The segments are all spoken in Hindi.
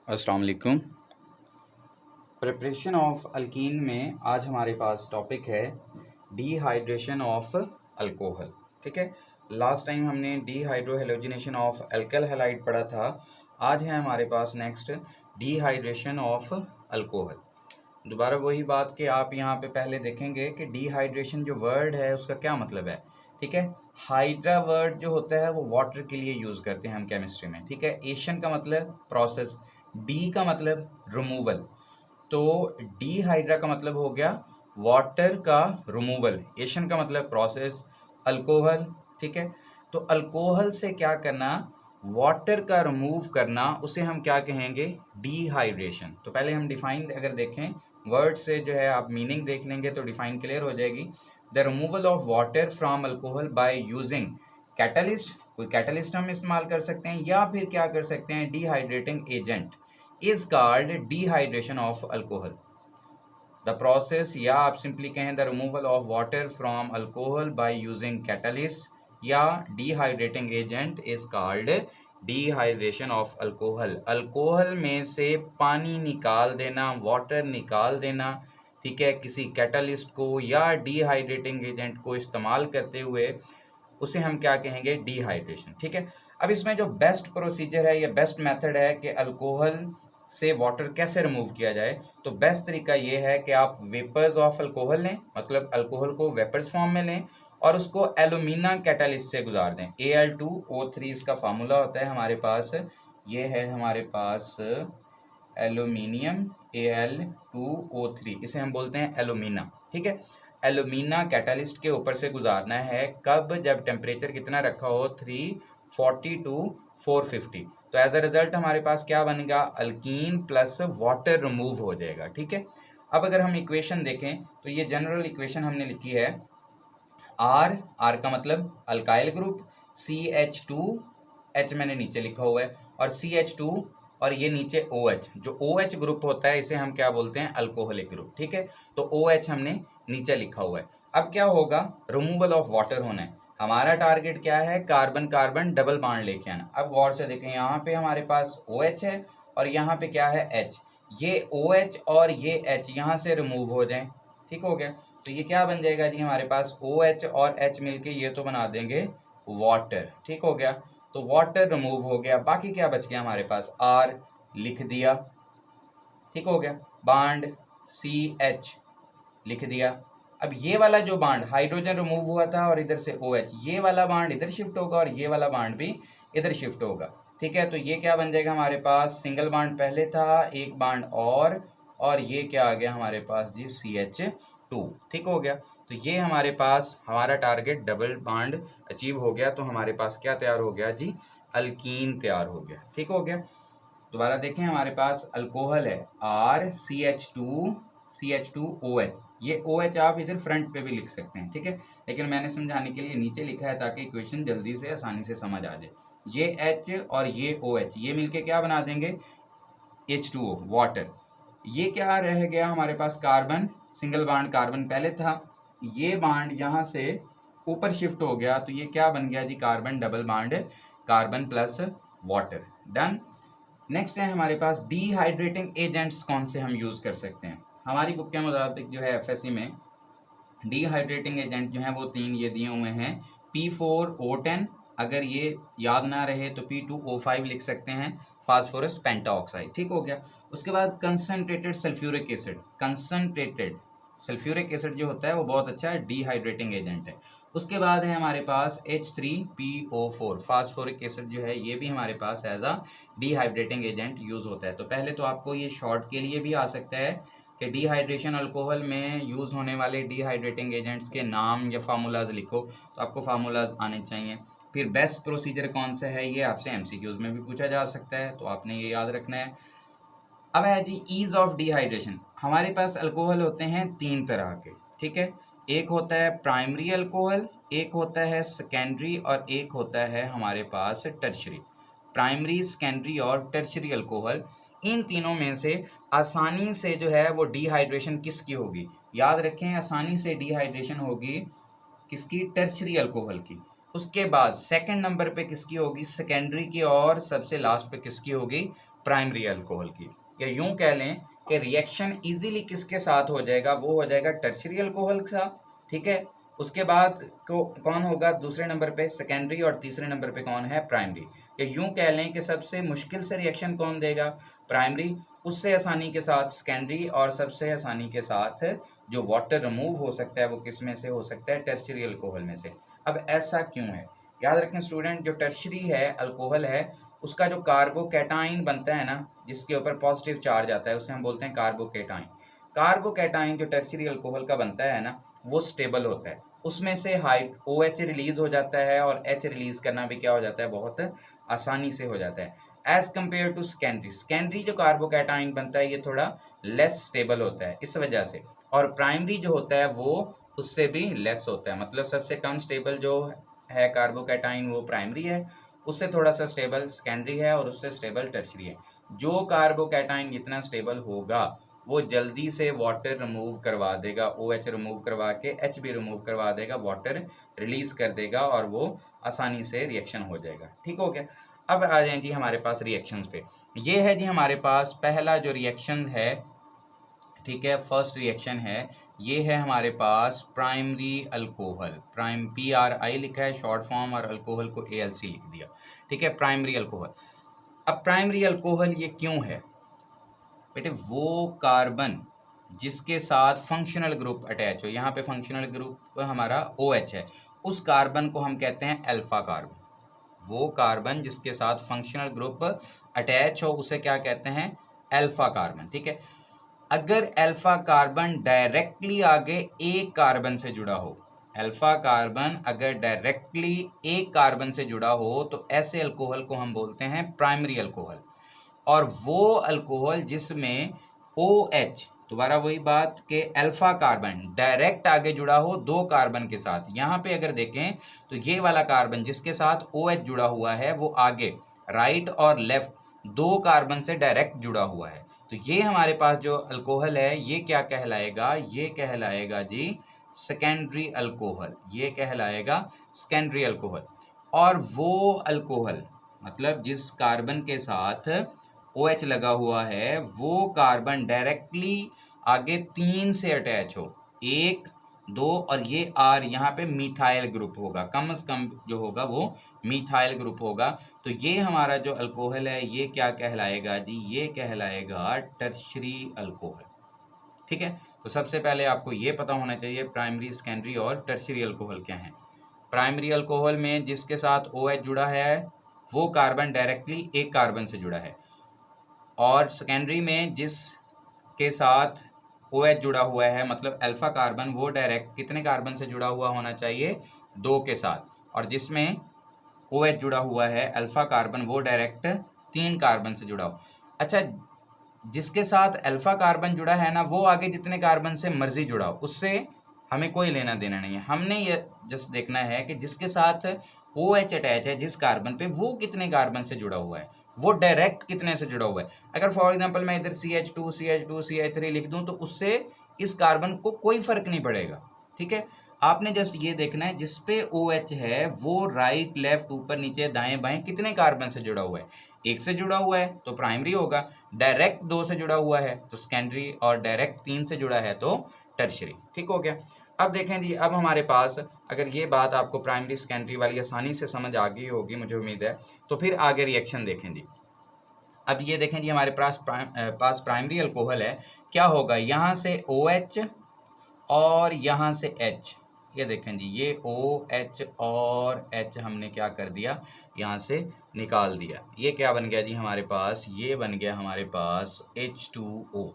अस्सलाम वालेकुम। प्रिपरेशन ऑफ अल्कीन में आज हमारे पास टॉपिक है डिहाइड्रेशन ऑफ अल्कोहल। ठीक है, लास्ट टाइम हमने डिहाइड्रोहेलोजिनेशन ऑफ एल्कल हैलाइड पढ़ा था। आज है हमारे पास नेक्स्ट डिहाइड्रेशन ऑफ अल्कोहल। दोबारा वही बात कि आप यहाँ पे पहले देखेंगे कि डिहाइड्रेशन जो वर्ड है उसका क्या मतलब है। ठीक है, हाइड्रा वर्ड जो होता है वो वाटर के लिए यूज़ करते हैं हम केमिस्ट्री में। ठीक है, एशियन का मतलब प्रोसेस, डी का मतलब रिमूवल, तो डिहाइड्रा का मतलब हो गया वाटर का रिमूवल, एशियन का मतलब प्रोसेस, अल्कोहल। ठीक है, तो अल्कोहल से क्या करना, वाटर का रिमूव करना, उसे हम क्या कहेंगे, डिहाइड्रेशन। तो पहले हम डिफाइन अगर देखें वर्ड से जो है आप मीनिंग देख लेंगे तो डिफाइन क्लियर हो जाएगी। The removal of water from alcohol by using catalyst, कोई कैटलिस्ट हम इस्तेमाल कर सकते हैं या फिर क्या कर सकते हैं, dehydrating agent is called dehydration of alcohol. The process, या आप सिंपली कहें the removal of water from alcohol by using catalyst या dehydrating agent is called dehydration of alcohol. Alcohol में से पानी निकाल देना, वाटर निकाल देना, ठीक है, किसी कैटलिस्ट को या डिहाइड्रेटिंग एजेंट को इस्तेमाल करते हुए उसे हम क्या कहेंगे, डिहाइड्रेशन। ठीक है, अब इसमें जो बेस्ट प्रोसीजर है या बेस्ट मेथड है कि अल्कोहल से वाटर कैसे रिमूव किया जाए, तो बेस्ट तरीका ये है कि आप वेपर्स ऑफ अल्कोहल लें, मतलब अल्कोहल को वेपर्स फॉर्म में लें और उसको एलुमिना कैटालिस्ट से गुजार दें। Al2O3 इसका फार्मूला होता है हमारे पास, ये है हमारे पास एल्यूमिनियम Al2O3, इसे हम बोलते हैं एलुमिना। ठीक है, एलुमिना कैटालिस्ट के ऊपर से गुजारना है, कब, जब टेम्परेचर कितना रखा हो, 340 टू 450। तो एज अ रिजल्ट हमारे पास क्या बनेगा, अल्कीन प्लस वाटर रिमूव हो जाएगा। ठीक है, अब अगर हम इक्वेशन देखें तो ये जनरल इक्वेशन हमने लिखी है, आर का मतलब अल्काइल ग्रुप, CH2H मैंने नीचे लिखा हुआ है, और CH2 और ये नीचे OH, जो OH ग्रुप होता है इसे हम क्या बोलते हैं, अल्कोहलिक ग्रुप। ठीक है, तो OH हमने नीचे लिखा हुआ है। अब क्या होगा, रिमूवल ऑफ वाटर होना है। हमारा टारगेट क्या है, कार्बन कार्बन डबल बॉन्ड लेके आना। अब गौर से देखें, यहाँ पे हमारे पास OH है और यहाँ पे क्या है, H। ये OH और ये H यहाँ से रिमूव हो जाएं, ठीक हो गया। तो ये क्या बन जाएगा जी, हमारे पास OH और H मिलके ये तो बना देंगे वाटर। ठीक हो गया, तो वाटर रिमूव हो गया, बाकी क्या बच गया हमारे पास, R लिख दिया, ठीक हो गया, बांड CH लिख दिया। अब ये वाला जो बांड हाइड्रोजन रिमूव हुआ था और इधर से OH, ये वाला बांड इधर शिफ्ट होगा और ये वाला बांड भी इधर शिफ्ट होगा। ठीक है, तो ये क्या बन जाएगा हमारे पास, सिंगल बांड पहले था, एक बांड और ये क्या आ गया हमारे पास जी, CH2। ठीक हो गया, तो ये हमारे पास हमारा टारगेट डबल बांड अचीव हो गया। तो हमारे पास क्या तैयार हो गया जी, अल्कीन तैयार हो गया। ठीक हो गया, दोबारा देखें, हमारे पास अल्कोहल है CH2OH, ये OH आप इधर फ्रंट पे भी लिख सकते हैं। ठीक है, लेकिन मैंने समझाने के लिए नीचे लिखा है ताकि इक्वेशन जल्दी से आसानी से समझ आ जाए। ये H और ये OH ये मिलके क्या बना देंगे, H2O वाटर। ये क्या रह गया हमारे पास, कार्बन, सिंगल बांड कार्बन पहले था, ये बांड यहाँ से ऊपर शिफ्ट हो गया, तो ये क्या बन गया जी, carbon double bond carbon plus water. Done. Next है हमारे पास डिहाइड्रेटिंग एजेंट्स कौन से हम यूज कर सकते हैं। हमारी बुक के मुताबिक जो है FSC में डिहाइड्रेटिंग एजेंट जो है वो 3 ये दिए हुए हैं, P4O10, अगर ये याद ना रहे तो P2O5 लिख सकते हैं, फास्फोरस पेंटाऑक्साइड। ठीक हो गया, उसके बाद concentrated sulphuric acid, concentrated sulphuric acid जो होता है वो बहुत अच्छा डिहाइड्रेटिंग एजेंट है। उसके बाद है हमारे पास H3PO4, फास्फोरिक एसिड जो है ये भी हमारे पास as a dehydrating agent use होता है। तो पहले तो आपको ये शॉर्ट के लिए भी आ सकता है कि डिहाइड्रेशन अल्कोहल में यूज़ होने वाले डिहाइड्रेटिंग एजेंट्स के नाम या फार्मूलाज लिखो, तो आपको फार्मूलाज आने चाहिए। फिर बेस्ट प्रोसीजर कौन सा है, ये आपसे MCQs में भी पूछा जा सकता है, तो आपने ये याद रखना है। अब है जी ईज ऑफ डिहाइड्रेशन। हमारे पास अल्कोहल होते हैं 3 तरह के। ठीक है, एक होता है प्राइमरी अल्कोहल, एक होता है सेकेंडरी और एक होता है हमारे पास टर्शरी। प्राइमरी, सेकेंडरी और टर्शरी अल्कोहल, इन तीनों में से आसानी से जो है वो डिहाइड्रेशन किसकी होगी, याद रखें, आसानी से डिहाइड्रेशन होगी किसकी, टर्शरी अल्कोहल की। उसके बाद सेकंड नंबर पे किसकी होगी, सेकेंडरी की, और सबसे लास्ट पे किसकी होगी, प्राइमरी अल्कोहल की, या यूं कह लें कि रिएक्शन इजीली किसके साथ हो जाएगा, वो हो जाएगा टर्शियरी अल्कोहल के साथ, ठीक है। उसके बाद कौन होगा दूसरे नंबर पे, सेकेंडरी, और तीसरे नंबर पे कौन है, प्राइमरी। या यूं कह लें कि सबसे मुश्किल से रिएक्शन कौन देगा, प्राइमरी, उससे आसानी के साथ सेकेंडरी, और सबसे आसानी के साथ जो वाटर रिमूव हो सकता है वो किस में से हो सकता है, टर्शियरी अल्कोहल में से। अब ऐसा क्यों है, याद रखें स्टूडेंट, जो टर्शियरी है अल्कोहल है उसका जो कार्बोकैटाइन बनता है ना, जिसके ऊपर पॉजिटिव चार्ज आता है, उसे हम बोलते हैं कार्बोकैटाइन। कार्बोकैटाइन जो टर्शियरी अल्कोहल का बनता है ना, वो स्टेबल होता है, उसमें से हाई OH रिलीज हो जाता है, और H रिलीज करना भी क्या हो जाता है, बहुत आसानी से हो जाता है, as compare to secondary. Secondary जो कार्बोकैटाइन बनता है ये थोड़ा लेस स्टेबल होता है इस वजह से, और प्राइमरी जो होता है वो उससे भी लेस होता है, मतलब सबसे कम स्टेबल जो है कार्बोकैटाइन वो प्राइमरी है, उससे थोड़ा सा स्टेबल सेकेंडरी है, और उससे स्टेबल टर्शियरी है। जो कार्बोकैटाइन जितना स्टेबल होगा वो जल्दी से वाटर रिमूव करवा देगा, OH रिमूव करवा के H भी रिमूव करवा देगा, वाटर रिलीज कर देगा, और वो आसानी से रिएक्शन हो जाएगा, ठीक हो गया। अब आ जाए जी हमारे पास रिएक्शंस पे, ये है जी हमारे पास पहला जो रिएक्शन है, ठीक है, फर्स्ट रिएक्शन है, ये है हमारे पास प्राइमरी अल्कोहल, PRI लिखा है शॉर्ट फॉर्म, और अल्कोहल को ALC लिख दिया, ठीक है, प्राइमरी अल्कोहल। अब प्राइमरी अल्कोहल ये क्यों है बेटे, वो कार्बन जिसके साथ फंक्शनल ग्रुप अटैच हो, यहाँ पे फंक्शनल ग्रुप हमारा OH है, उस कार्बन को हम कहते हैं अल्फा कार्बन। वो कार्बन जिसके साथ फंक्शनल ग्रुप अटैच हो उसे क्या कहते हैं, अल्फा कार्बन, ठीक है। अगर अल्फा कार्बन डायरेक्टली आगे एक कार्बन से जुड़ा हो, अल्फा कार्बन अगर डायरेक्टली एक कार्बन से जुड़ा हो तो ऐसे अल्कोहल को हम बोलते हैं प्राइमरी अल्कोहल। और वो अल्कोहल जिसमें OH, दोबारा वही बात कि अल्फा कार्बन डायरेक्ट आगे जुड़ा हो दो कार्बन के साथ, यहाँ पे अगर देखें तो ये वाला कार्बन जिसके साथ OH जुड़ा हुआ है वो आगे राइट और लेफ्ट दो कार्बन से डायरेक्ट जुड़ा हुआ है, तो ये हमारे पास जो अल्कोहल है ये क्या कहलाएगा, ये कहलाएगा जी सेकेंडरी अल्कोहल, ये कहलाएगा सेकेंडरी अल्कोहल। और वो अल्कोहल मतलब जिस कार्बन के साथ OH लगा हुआ है वो कार्बन डायरेक्टली आगे 3 से अटैच हो, 1 2 और ये R, यहाँ पे मिथाइल ग्रुप होगा, कम से कम जो होगा वो मिथाइल ग्रुप होगा, तो ये हमारा जो अल्कोहल है ये क्या कहलाएगा जी, ये कहलाएगा टर्शियरी अल्कोहल, ठीक है। तो सबसे पहले आपको ये पता होना चाहिए प्राइमरी, सेकेंडरी और टर्शियरी अल्कोहल क्या है। प्राइमरी अल्कोहल में जिसके साथ OH जुड़ा है वो कार्बन डायरेक्टली एक कार्बन से जुड़ा है, और सेकेंडरी में जिसके साथ OH जुड़ा हुआ है मतलब अल्फा कार्बन वो डायरेक्ट कितने कार्बन से जुड़ा हुआ होना चाहिए, 2 के साथ, और जिसमें OH जुड़ा हुआ है अल्फा कार्बन वो डायरेक्ट 3 कार्बन से जुड़ा हो। अच्छा, जिसके साथ अल्फा कार्बन जुड़ा है ना वो आगे जितने कार्बन से मर्जी जुड़ा हो उससे हमें कोई लेना देना नहीं है, हमने ये जस्ट देखना है कि जिसके साथ OH अटैच है जिस कार्बन पे वो कितने कार्बन से जुड़ा हुआ है, वो डायरेक्ट कितने से जुड़ा हुआ है। अगर फॉर एग्जांपल मैं इधर CH2 CH2 CH3 लिख दूं तो उससे इस कार्बन को कोई फर्क नहीं पड़ेगा, ठीक है। आपने जस्ट ये देखना है जिस पे OH है वो राइट लेफ्ट ऊपर नीचे दाएं बाएं कितने कार्बन से जुड़ा हुआ है, 1 से जुड़ा हुआ है तो प्राइमरी होगा, डायरेक्ट 2 से जुड़ा हुआ है तो सेकेंडरी, और डायरेक्ट 3 से जुड़ा है तो टर्शियरी, ठीक हो गया। अब देखें जी, अब हमारे पास अगर ये बात आपको प्राइमरी सेकेंडरी वाली आसानी से समझ आ गई होगी मुझे उम्मीद है, तो फिर आगे रिएक्शन देखें जी। अब ये देखें जी हमारे पास प्राइमरी अल्कोहल है, क्या होगा, यहाँ से OH और यहाँ से H, ये देखें जी ये OH और H हमने क्या कर दिया, यहाँ से निकाल दिया, ये क्या बन गया जी हमारे पास, ये बन गया हमारे पास H2O,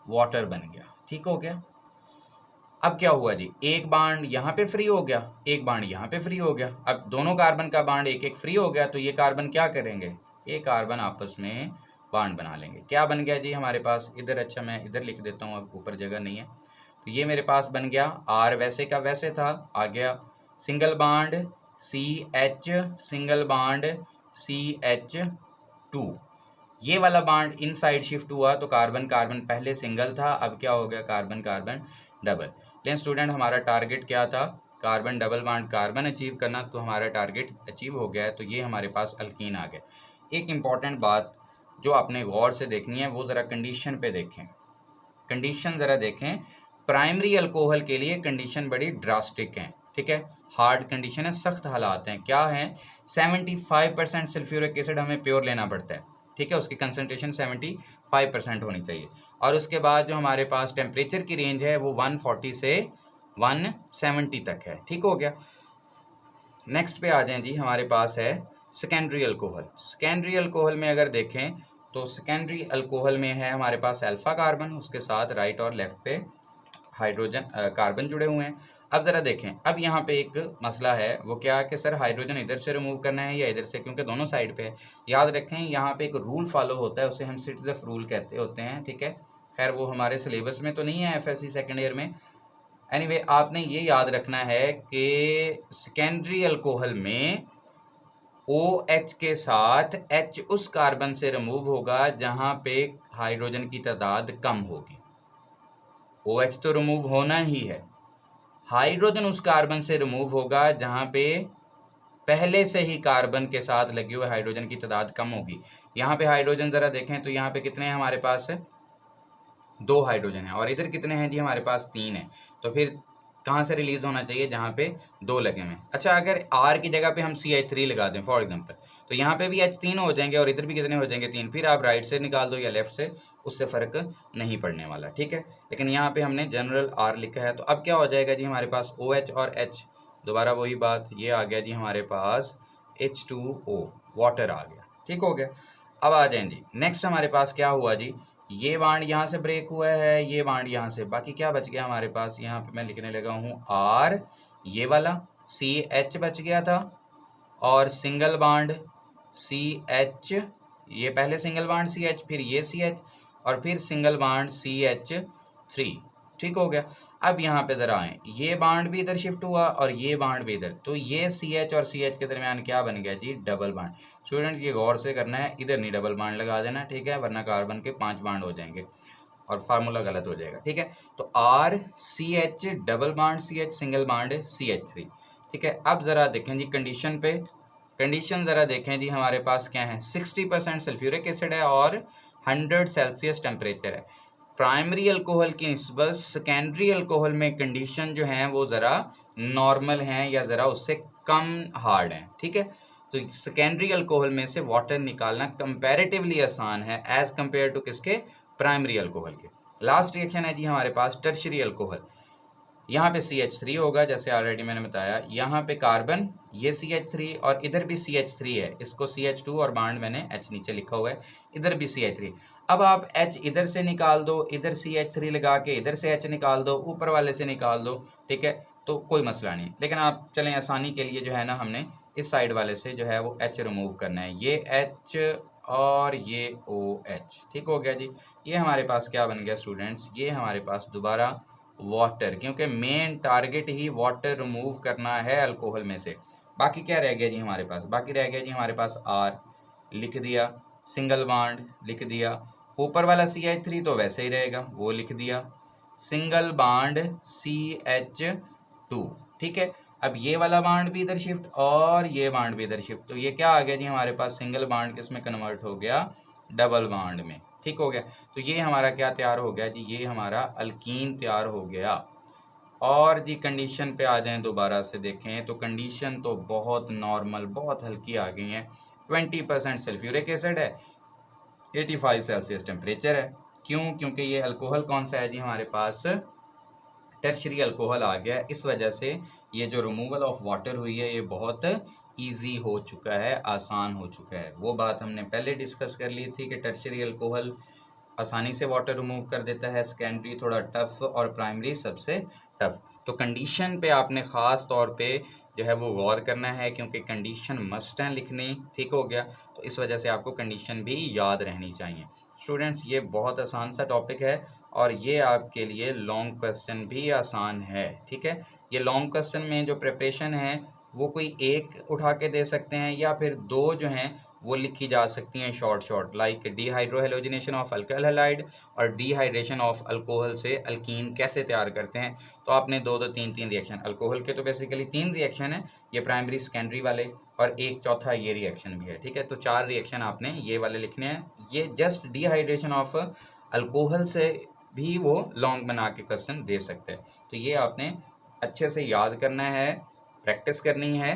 वाटर बन गया, ठीक हो गया। अब क्या हुआ जी, एक बांड यहाँ पे फ्री हो गया, एक बांड यहाँ पे फ्री हो गया, अब दोनों कार्बन का बांड एक एक फ्री हो गया, तो ये कार्बन क्या करेंगे, ये कार्बन आपस में बांड बना लेंगे, क्या बन गया जी हमारे पास इधर, अच्छा मैं इधर लिख देता हूँ, अब ऊपर जगह नहीं है, तो ये मेरे पास बन गया R वैसे का वैसे था, आ गया single bond CH, single bond CH2, ये वाला बांड इन साइड शिफ्ट हुआ तो कार्बन कार्बन पहले सिंगल था, अब क्या हो गया कार्बन कार्बन डबल। लेकिन स्टूडेंट हमारा टारगेट क्या था, carbon double bond carbon achieve करना, तो हमारा टारगेट अचीव हो गया है, तो ये हमारे पास अल्कीन आ गया। एक इम्पॉर्टेंट बात जो आपने गौर से देखनी है वो ज़रा कंडीशन पे देखें, कंडीशन ज़रा देखें। प्राइमरी अल्कोहल के लिए कंडीशन बड़ी ड्रास्टिक है, ठीक है, हार्ड कंडीशन है, सख्त हालात हैं। क्या हैं? 75% सल्फ्यूरिक एसिड हमें प्योर लेना पड़ता है, ठीक है, उसकी कंसनट्रेशन 75% होनी चाहिए। और उसके बाद जो हमारे पास टेम्परेचर की रेंज है वो 140 से 170 तक है, ठीक हो गया। नेक्स्ट पे आ जाएं जी, हमारे पास है सेकेंडरी अल्कोहल। सेकेंडरी अल्कोहल में अगर देखें तो सेकेंडरी अल्कोहल में है हमारे पास अल्फा कार्बन, उसके साथ राइट और लेफ्ट पे हाइड्रोजन कार्बन जुड़े हुए हैं। अब ज़रा देखें, अब यहाँ पे एक मसला है, वो क्या कि सर हाइड्रोजन इधर से रिमूव करना है या इधर से, क्योंकि दोनों साइड पे है। याद रखें यहाँ पे एक रूल फॉलो होता है, उसे हम सिट्ज़ेफ रूल कहते होते हैं, ठीक है। खैर वो हमारे सिलेबस में तो नहीं है एफएससी सेकेंड ईयर में। एनीवे आपने ये याद रखना है कि सेकेंडरी अल्कोहल में OH के साथ H उस कार्बन से रिमूव होगा जहाँ पे हाइड्रोजन की तादाद कम होगी। OH तो रिमूव होना ही है, हाइड्रोजन उस कार्बन से रिमूव होगा जहाँ पे पहले से ही कार्बन के साथ लगे हुए हाइड्रोजन की तादाद कम होगी। यहाँ पे हाइड्रोजन ज़रा देखें तो यहाँ पे कितने हैं हमारे पास? 2 हाइड्रोजन है, और इधर कितने हैं जी? हमारे पास 3 है। तो फिर कहाँ से रिलीज होना चाहिए? जहाँ पे 2 लगे हुए। अच्छा, अगर R की जगह पे हम CH3 लगा दें फॉर एग्जांपल, तो यहाँ पे भी H3 हो जाएंगे और इधर भी कितने हो जाएंगे? 3। फिर आप राइट से निकाल दो या लेफ्ट से, उससे फ़र्क नहीं पड़ने वाला, ठीक है। लेकिन यहाँ पे हमने जनरल R लिखा है, तो अब क्या हो जाएगा जी? हमारे पास OH और H, दोबारा वही बात, ये आ गया जी हमारे पास H2O, वाटर आ गया, ठीक हो गया। अब आ जाएं जी, नेक्स्ट हमारे पास क्या हुआ जी? ये बांड यहाँ से ब्रेक हुआ है, ये बांड यहाँ से, बाकी क्या बच गया हमारे पास? यहाँ पे मैं लिखने लगा हूँ R, ये वाला CH बच गया था, और सिंगल बांड CH, ये पहले सिंगल बांड CH, फिर ये CH, और फिर सिंगल बांड CH3, ठीक हो गया। अब यहाँ पे ज़रा आए, ये बांड भी इधर शिफ्ट हुआ और ये बांड भी इधर, तो ये CH और CH के दरमियान क्या बन गया जी? Double bond. स्टूडेंट्स ये गौर से करना है, इधर नहीं डबल बांड लगा देना, ठीक है, वरना कार्बन के 5 बांड हो जाएंगे और फार्मूला गलत हो जाएगा, ठीक है। तो R CH double bond CH single bond CH3, ठीक है। अब ज़रा देखें जी कंडीशन पे, कंडीशन ज़रा देखें जी, हमारे पास क्या है? 60% सल्फ्यूरिक एसिड है और 100 सेल्सियस टेम्परेचर है। प्राइमरी अल्कोहल की निस्बत सेकेंडरी अल्कोहल में कंडीशन जो है वो ज़रा नॉर्मल हैं या ज़रा उससे कम हार्ड हैं, ठीक है। तो सेकेंडरी अल्कोहल में से वाटर निकालना कंपैरेटिवली आसान है एज़ कम्पेयर टू किसके? प्राइमरी अल्कोहल के। लास्ट रिएक्शन है जी हमारे पास टर्शियरी अल्कोहल। यहाँ पे CH3 होगा, जैसे ऑलरेडी मैंने बताया, यहाँ पे कार्बन, ये CH3 और इधर भी CH3 है, इसको CH2 और बांड मैंने H नीचे लिखा हुआ है, इधर भी CH3। अब आप H इधर से निकाल दो, इधर CH3 लगा के इधर से H निकाल दो, ऊपर वाले से निकाल दो, ठीक है, तो कोई मसला नहीं। लेकिन आप चलें आसानी के लिए जो है ना, हमने इस साइड वाले से जो है वो H रिमूव करना है, ये H और ये OH, ठीक हो गया जी। ये हमारे पास क्या बन गया स्टूडेंट्स? ये हमारे पास दोबारा वाटर, क्योंकि मेन टारगेट ही वाटर रिमूव करना है अल्कोहल में से। बाकी क्या रह गया जी हमारे पास? बाकी रह गया जी हमारे पास R लिख दिया, सिंगल बांड लिख दिया, ऊपर वाला CH3 तो वैसे ही रहेगा, वो लिख दिया, सिंगल बांड CH2, ठीक है। अब ये वाला बांड भी इधर शिफ्ट और ये बांड भी इधर शिफ्ट, तो ये क्या आ गया जी हमारे पास? सिंगल बांड किस में कन्वर्ट हो गया? डबल बांड में, ठीक हो गया। तो ये हमारा क्या तैयार हो गया जी? ये हमारा अल्कीन तैयार हो गया। और जी कंडीशन पे आ जाएं, दोबारा से देखें तो कंडीशन तो बहुत नॉर्मल, बहुत हल्की आ गई है। 20% सल्फ्यूरिक एसिड है, 85 सेल्सियस टेम्परेचर है। क्यों? क्योंकि ये अल्कोहल कौन सा है जी हमारे पास? टर्शियरी अल्कोहल आ गया। इस वजह से ये जो रिमूवल ऑफ वाटर हुई है ये बहुत ईजी हो चुका है, आसान हो चुका है। वो बात हमने पहले डिस्कस कर ली थी कि टर्शियरी अल्कोहल आसानी से वाटर रिमूव कर देता है, सेकेंडरी थोड़ा टफ और प्राइमरी सबसे टफ। तो कंडीशन पे आपने ख़ास तौर पे जो है वो गौर करना है, क्योंकि कंडीशन मस्ट है लिखनी, ठीक हो गया। तो इस वजह से आपको कंडीशन भी याद रहनी चाहिए। स्टूडेंट्स ये बहुत आसान सा टॉपिक है और ये आपके लिए लॉन्ग क्वेश्चन भी आसान है, ठीक है। ये लॉन्ग क्वेश्चन में जो प्रिपरेशन है वो कोई एक उठा के दे सकते हैं या फिर दो जो हैं वो लिखी जा सकती हैं short like dehydrohalogenation of alkyl halide और डिहाइड्रेशन ऑफ अल्कोहल से अल्कीन कैसे तैयार करते हैं। तो आपने दो तीन रिएक्शन, अल्कोहल के तो बेसिकली 3 रिएक्शन है, ये प्राइमरी सेकेंडरी वाले और एक चौथा ये रिएक्शन भी है, ठीक है। तो 4 रिएक्शन आपने ये वाले लिखने हैं। ये जस्ट डिहाइड्रेशन ऑफ अल्कोहल से भी वो लॉन्ग बना के क्वेश्चन दे सकते हैं। तो ये आपने अच्छे से याद करना है, प्रैक्टिस करनी है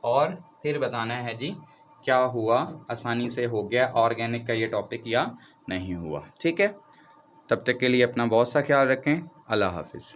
और फिर बताना है जी क्या हुआ, आसानी से हो गया ऑर्गेनिक का ये टॉपिक या नहीं हुआ, ठीक है। तब तक के लिए अपना बहुत सा ख्याल रखें। अल्लाह हाफिज़।